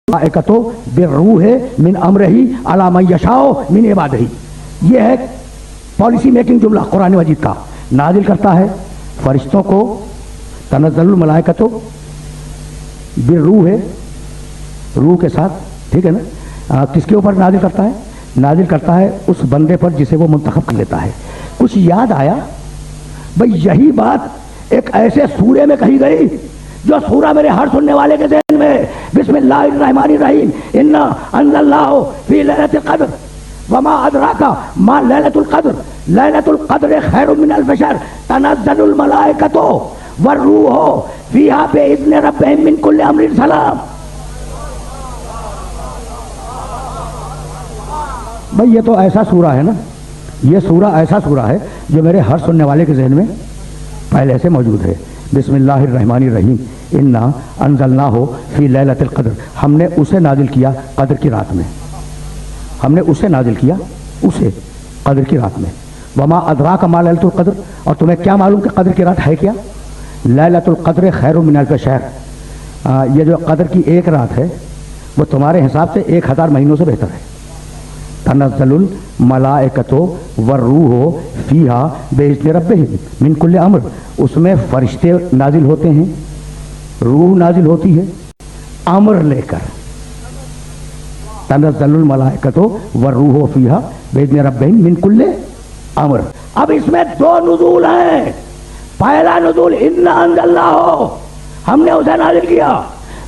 ملائکتو بالروح من امرہ علی من یشاء من عبادہ. یہ ہے پالیسی میکنگ جملہ قرآن مجید کا. نازل کرتا ہے فرشتوں کو, تنزل الملائکتو بالروح, روح کے ساتھ, ٹھیک ہے نا. کس کے اوپر نازل کرتا ہے؟ نازل کرتا ہے اس بندے پر جسے وہ منتخب کر لیتا ہے. کچھ یاد آیا بھئی یہی بات ایک ایسے سورے میں کہی گئی جو سورہ میرے ہر سننے والے کے ذہن میں, بسم اللہ الرحمن الرحیم, انا انزلناہ فی لیلۃ القدر وما ادراک ما لیلۃ القدر لیلۃ القدر خیر من الف شہر تنزل الملائکۃ والروح فیہا باذن ربہم من کل امر سلام. بھئی یہ تو ایسا سورہ ہے نا, یہ سورہ ایسا سورہ ہے جو میرے ہر سننے والے کے ذہن میں پہلے سے موجود ہے. بسم اللہ الرحمن الرحیم, انا انزلناہ فی لیلۃ القدر, ہم نے اسے نازل کیا قدر کی رات میں, ہم نے اسے نازل کیا اسے قدر کی رات میں. وما ادراک ما لیلۃ القدر, اور تمہیں کیا معلوم کہ قدر کی رات ہے کیا؟ لیلۃ القدر خیر من الف شہر, یہ جو قدر کی ایک رات ہے وہ تمہارے حساب سے 1000 مہینوں سے بہتر ہے. تنزل الملائکۃ والروح فیہا باذن ربہم من کل امر, اس میں فرشتے نازل ہوتے ہیں, روح نازل ہوتی ہے امر لے کر. تنزل الملائکۃ والروح فیہا باذن ربہم من کل امر. اب اس میں 2 نزول ہیں. پہلا نزول انا انزلناہ, ہم نے اسے نازل کیا.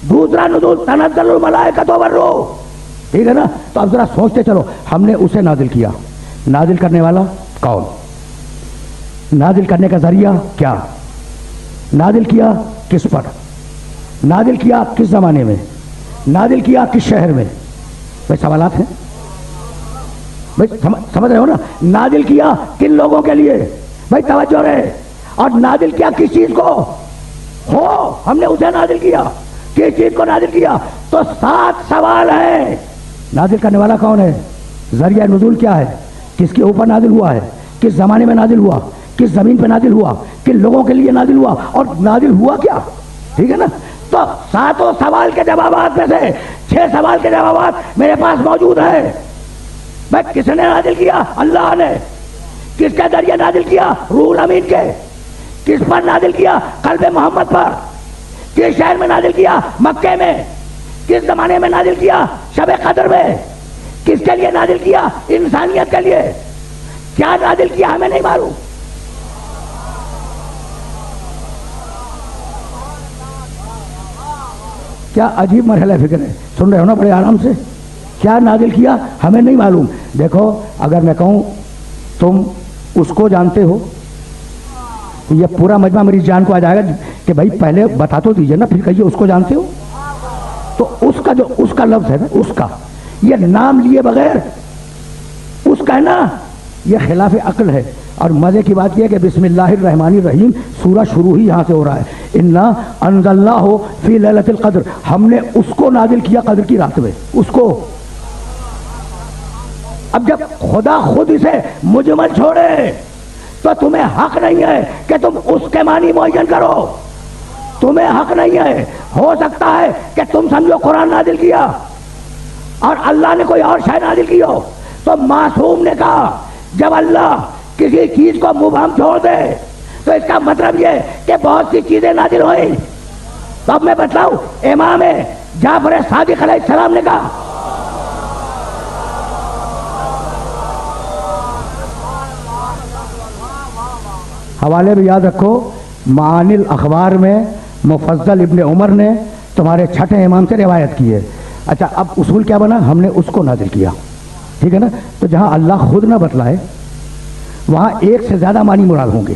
دوسرا نزول تنزل الملائکۃ والروح, ٹھیک ہے نا. تو اب ذرا سوچتے چلو, ہم نے اسے نازل کیا, نازل کرنے والا کون, نازل کرنے کا ذریعہ کیا, نازل کیا کس پر, نازل کیا کس زمانے میں, نازل کیا کس شہر میں؟ بھائی سوالات ہیں, بھائی سمجھ رہے ہو نا. نازل کیا کن لوگوں کے لیے؟ بھائی توجہ رہے. اور نازل کیا کس چیز کو ہو؟ ہم نے اسے نازل کیا, کس چیز کو نازل کیا؟ تو 7 سوال ہیں. نازل کرنے والا کون ہے, ذریعہ نزول کیا ہے, کس کے اوپر نازل ہوا ہے, کس زمانے میں نازل ہوا, کس زمین پہ نازل ہوا, کن لوگوں کے لیے نازل ہوا, اور نازل ہوا کیا, ٹھیک ہے نا. تو 7 سوال کے جوابات میں سے 6 سوال کے جوابات میرے پاس موجود ہیں. بھائی کس نے نازل کیا؟ اللہ نے. کس کے ذریعے نازل کیا؟ روح الامین کے. کس پر نازل کیا؟ قلب محمد پر. کس شہر میں نازل کیا؟ مکے میں. کس زمانے میں نازل کیا؟ شب قدر میں. کس کے لیے نازل کیا؟ انسانیت کے لیے. کیا نازل کیا ہمیں نہیں معلوم. کیا عجیب مرحلہ فکر ہے, سن رہے ہو نا بڑے آرام سے. کیا نازل کیا ہمیں نہیں معلوم. دیکھو اگر میں کہوں تم اس کو جانتے ہو, یہ پورا مجمع میری جان کو آ جائے گا کہ بھائی پہلے بتا تو دیجئے نا, پھر کہیے اس کو جانتے ہو. تو اس کا جو اس کا لفظ ہے نا, اس کا, یہ نام لیے بغیر اس کا ہے نا, یہ خلاف عقل ہے. اور مزے کی بات یہ ہے کہ بسم اللہ الرحمن الرحیم سورہ شروع ہی یہاں سے ہو رہا ہے. انا انزلناہ فی لیلۃ القدر, ہم نے اس کو نازل کیا قدر کی رات میں, اس کو. اب جب خدا خود اسے مجمل چھوڑے تو تمہیں حق نہیں ہے کہ تم اس کے معنی معین کرو. تمہیں حق نہیں ہے. ہو سکتا ہے کہ تم سمجھو قرآن نازل کیا اور اللہ نے کوئی اور شے نازل کی ہو. تو معصوم نے کہا جب اللہ کسی چیز کو مبہم چھوڑ دے تو اس کا مطلب یہ کہ بہت سی چیزیں نازل ہوئیں. تو اب میں بتلاؤں, امام جعفر صادق علیہ السلام نے کہا حوالے بھی یاد رکھو, معانی الاخبار میں مفضل ابن عمر نے تمہارے چھٹے امام سے روایت کی ہے. اچھا اب اصول کیا بنا؟ ہم نے اس کو نازل کیا, ٹھیک ہے نا. تو جہاں اللہ خود نہ بتلائے وہاں ایک سے زیادہ معنی مراد ہوں گے,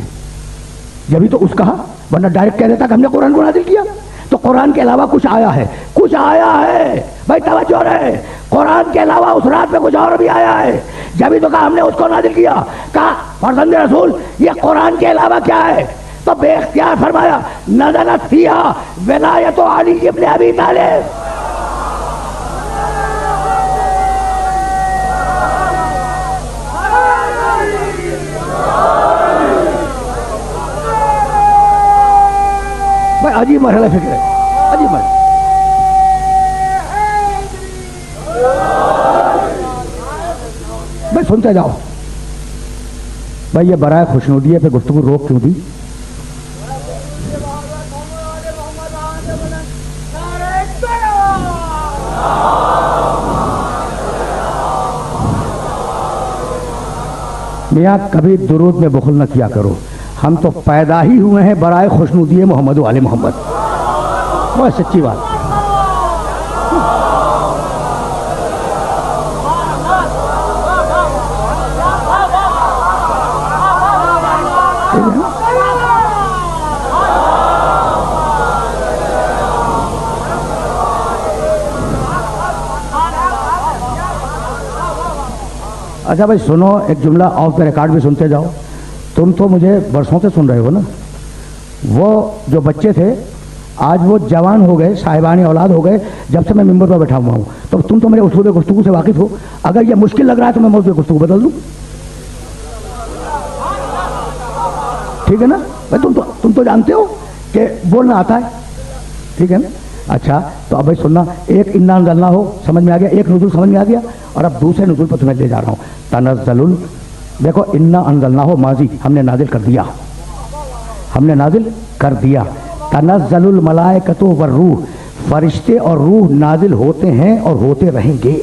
جبھی تو اس کہا, ورنہ ڈائریکٹ کہہ دیتا کہ ہم نے قرآن کو نازل کیا. تو قرآن کے علاوہ کچھ آیا ہے, کچھ آیا ہے. بھائی توجہ رہے, قرآن کے علاوہ اس رات میں کچھ اور بھی آیا ہے, جبھی تو کہا ہم نے اس کو نازل کیا. کہا فرزند رسول یہ قرآن کے علاوہ کیا ہے؟ تو بے اختیار فرمایا نزلت فیہا ولایت علی ابن ابی طالب. بھائی عجیب مرحلہ فکر ہے, عجیب مرحلہ. سنتے جاؤ بھائی، یہ برائے خوشنودی پہ گفتگو روک کیوں دی؟ میاں کبھی درود میں بخل نہ کیا کرو، ہم تو پیدا ہی ہوئے ہیں برائے خوشنودی محمد و آل محمد. بہت سچی بات. اچھا بھائی سنو، ایک جملہ آف دا ریکارڈ بھی سنتے جاؤ. تم تو مجھے برسوں سے سن رہے ہو نا. وہ جو بچے تھے آج وہ جوان ہو گئے، صاحبان اولاد ہو گئے جب سے میں ممبر پر بیٹھا ہوا ہوں. تو تم تو میرے اسلوب گفتگو سے واقف ہو. اگر یہ مشکل لگ رہا ہے تو میں موضوع گفتگو بدل دوں. ٹھیک ہے نا بھائی؟ تم تو جانتے ہو کہ بولنا آتا ہے. ٹھیک ہے نا؟ اچھا تو اب بھائی سننا، ایک انا انزلنا ہو سمجھ میں آ گیا، ایک نزول سمجھ میں آ گیا، اور اب دوسرے نزول پر تمہیں لے جا رہا ہوں. تنزل، دیکھو انا انزلنا ہو ماضی، ہم نے نازل کر دیا، ہم نے نازل کر دیا. تنزل الملائکۃ والروح، فرشتے اور روح نازل ہوتے ہیں اور ہوتے رہیں گے.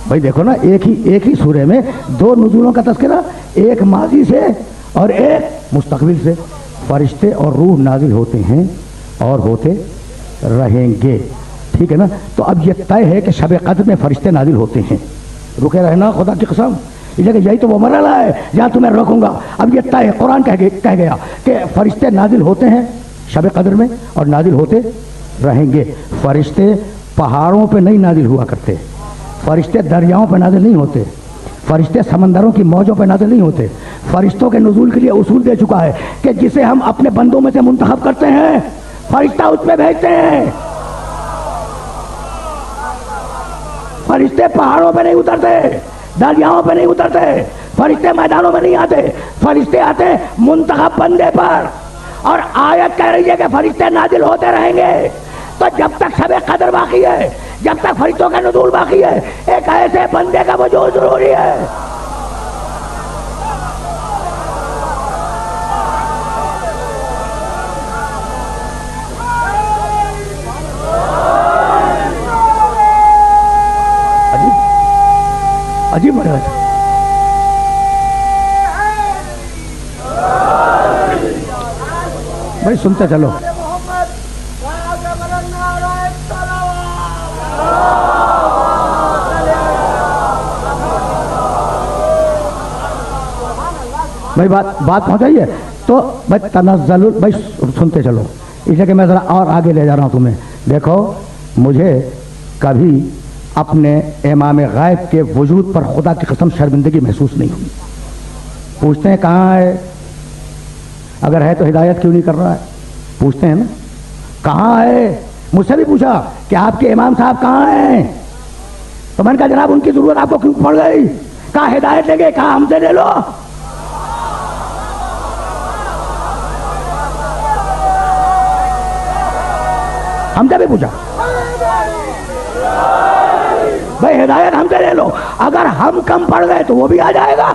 بھائی دیکھو نا، ایک ہی سورے میں دو نزولوں کا تذکرہ، ایک ماضی سے اور ایک مستقبل سے. فرشتے اور روح نازل ہوتے ہیں اور ہوتے رہیں گے. ٹھیک ہے نا؟ تو اب یہ طے ہے کہ شب قدر میں فرشتے نازل ہوتے ہیں. رکے رہنا خدا کی قسم، یہی تو وہ مرحلہ ہے جہاں تمہیں روکوں گا. اب یہ طے ہے، قرآن کہہ گیا کہ فرشتے نازل ہوتے ہیں شب قدر میں اور نازل ہوتے رہیں گے. فرشتے پہاڑوں پہ نہیں نازل ہوا کرتے، فرشتے دریاؤں پہ نازل نہیں ہوتے، فرشتے سمندروں کی موجوں پہ نازل نہیں ہوتے. فرشتوں کے نزول کے لیے اصول دے چکا ہے کہ جسے ہم اپنے بندوں میں سے منتخب کرتے ہیں فرشتہ اس میں بھیجتے ہیں. فرشتے پہاڑوں پہ نہیں اترتے، دریاؤں پہ نہیں اترتے، فرشتے میدانوں میں نہیں آتے، فرشتے آتے منتخب بندے پر. اور آیت کہہ رہی ہے کہ فرشتے نازل ہوتے رہیں گے. تو جب تک شب قدر باقی ہے، جب تک فرشتوں کا نزول باقی ہے، ایک ایسے بندے کا وجود ضروری ہے. عجیب بڑا ہے. بھائی سنتے چلو. بھائی بات پہنچائیے. تو بھائی تنزل، بھائی سنتے چلو، اس لیے کہ میں ذرا اور آگے لے جا رہا ہوں تمہیں. دیکھو مجھے کبھی اپنے امام غائب کے وجود پر خدا کی قسم شرمندگی محسوس نہیں ہوئی. پوچھتے ہیں کہاں ہے، اگر ہے تو ہدایت کیوں نہیں کر رہا ہے؟ پوچھتے ہیں نا کہاں ہے. مجھ سے بھی پوچھا کہ آپ کے امام صاحب کہاں ہیں، تو میں نے کہا جناب ان کی ضرورت آپ کو کیوں پڑ گئی؟ کہا ہدایت لیں گے، کہا ہم سے لے لو. ہم سے بھی پوچھا بھائی ہدایت ہم سے لے لو، اگر ہم کم پڑ گئے تو وہ بھی آ جائے گا.